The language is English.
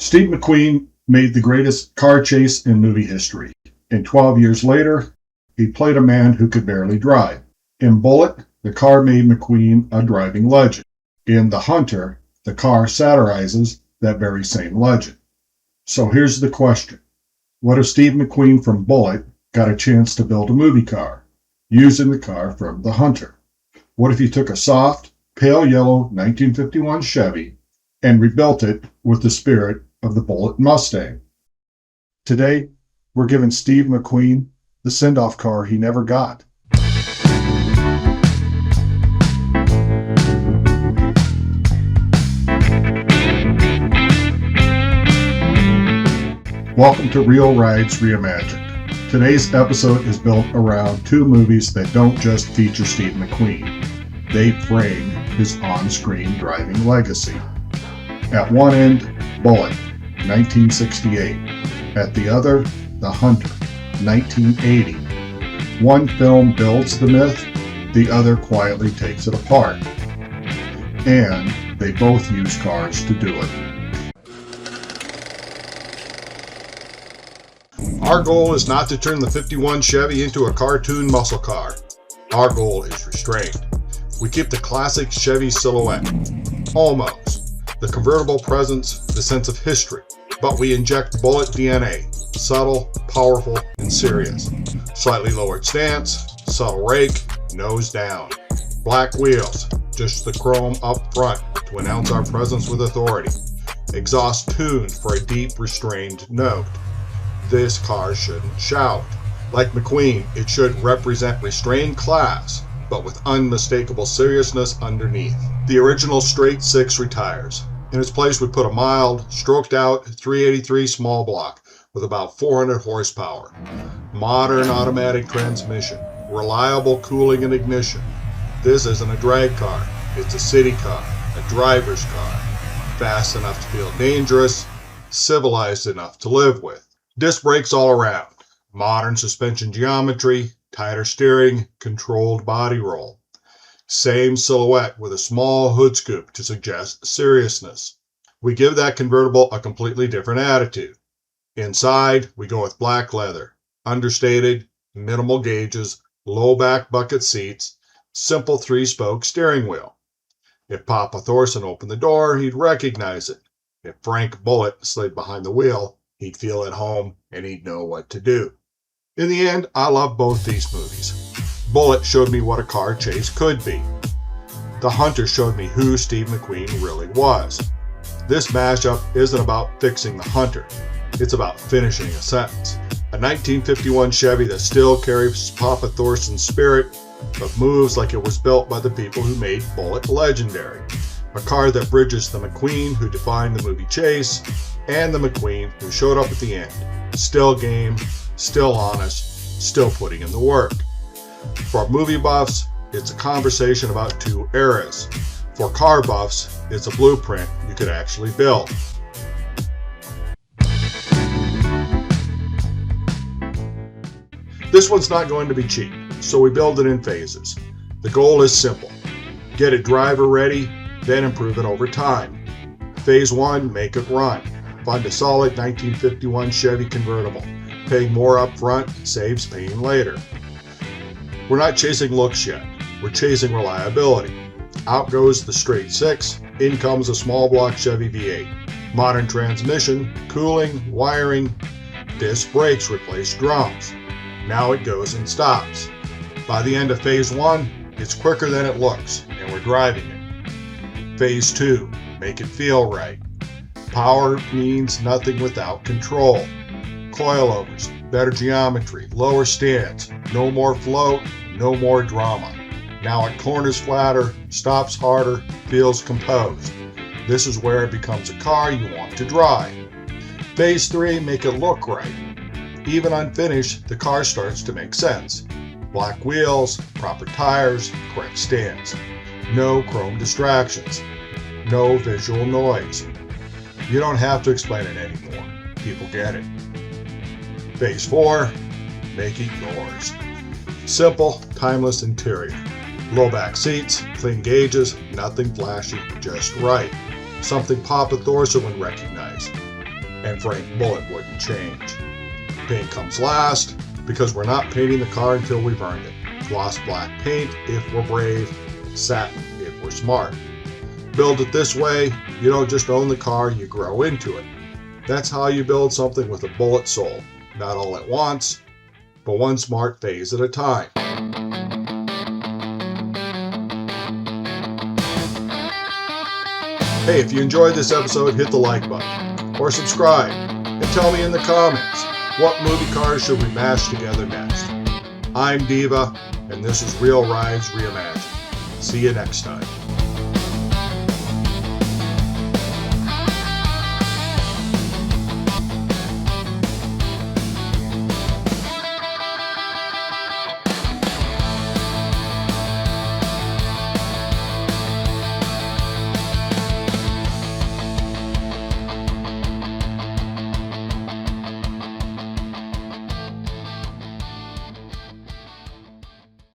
Steve McQueen made the greatest car chase in movie history, and 12 years later, he played a man who could barely drive. In Bullitt, the car made McQueen a driving legend. In The Hunter, the car satirizes that very same legend. So here's the question. What if Steve McQueen from Bullitt got a chance to build a movie car, using the car from The Hunter? What if he took a soft, pale yellow 1951 Chevy and rebuilt it with the spirit of the Bullitt Mustang? Today, we're giving Steve McQueen the send-off car he never got. Welcome to Reel Rides Reimagined. Today's episode is built around two movies that don't just feature Steve McQueen. They frame his on-screen driving legacy. At one end, Bullitt, 1968. At the other, The Hunter, 1980. One film builds the myth, the other quietly takes it apart. And they both use cars to do it. Our goal is not to turn the 51 Chevy into a cartoon muscle car. Our goal is restrained. We keep the classic Chevy silhouette, almost, the convertible presence, the sense of history, but we inject Bullitt DNA, subtle, powerful, and serious. Slightly lowered stance, subtle rake, nose down. Black wheels, just the chrome up front to announce our presence with authority. Exhaust tuned for a deep, restrained note. This car shouldn't shout. Like McQueen, it should represent restrained class, but with unmistakable seriousness underneath. The original straight six retires. In its place, we put a mild, stroked out 383 small block with about 400 horsepower. Modern automatic transmission, reliable cooling and ignition. This isn't a drag car, it's a city car, a driver's car. Fast enough to feel dangerous, civilized enough to live with. Disc brakes all around, modern suspension geometry, tighter steering, controlled body roll. Same silhouette with a small hood scoop to suggest seriousness. We give that convertible a completely different attitude. Inside, we go with black leather, understated, minimal gauges, low back bucket seats, simple 3-spoke steering wheel. If Papa Thorson opened the door, he'd recognize it. If Frank Bullitt slid behind the wheel, he'd feel at home and he'd know what to do. In the end, I love both these movies. Bullitt showed me what a car chase could be. The Hunter showed me who Steve McQueen really was. This mashup isn't about fixing the Hunter. It's about finishing a sentence. A 1951 Chevy that still carries Papa Thorson's spirit, but moves like it was built by the people who made Bullitt legendary. A car that bridges the McQueen who defined the movie chase and the McQueen who showed up at the end. Still game, still honest, still putting in the work. For movie buffs, it's a conversation about two eras. For car buffs, it's a blueprint you could actually build. This one's not going to be cheap, so we build it in phases. The goal is simple. Get it driver ready, then improve it over time. Phase 1, make it run. Fund a solid 1951 Chevy convertible. Paying more up front saves paying later. We're not chasing looks yet. We're chasing reliability. Out goes the straight 6, in comes a small block Chevy V8. Modern transmission, cooling, wiring, disc brakes replace drums. Now it goes and stops. By the end of phase 1, it's quicker than it looks, and we're driving it. Phase 2, make it feel right. Power means nothing without control. Coilovers, better geometry, lower stance, no more float, no more drama. Now it corners flatter, stops harder, feels composed. This is where it becomes a car you want to drive. Phase 3, make it look right. Even unfinished, the car starts to make sense. Black wheels, proper tires, correct stance. No chrome distractions. No visual noise. You don't have to explain it anymore. People get it. Phase 4, make it yours. Simple, timeless interior. Low back seats, clean gauges, nothing flashy, just right. Something Papa Thorson would recognize. and Frank Bullitt wouldn't change. Paint comes last, because we're not painting the car until we've earned it. Gloss black paint if we're brave, satin if we're smart. Build it this way, you don't just own the car, you grow into it. That's how you build something with a Bullitt soul. Not all at once, but one smart phase at a time. Hey, if you enjoyed this episode, hit the like button or subscribe and tell me in the comments, what movie cars should we mash together next? I'm Diva, and this is Reel Rides Reimagined. See you next time.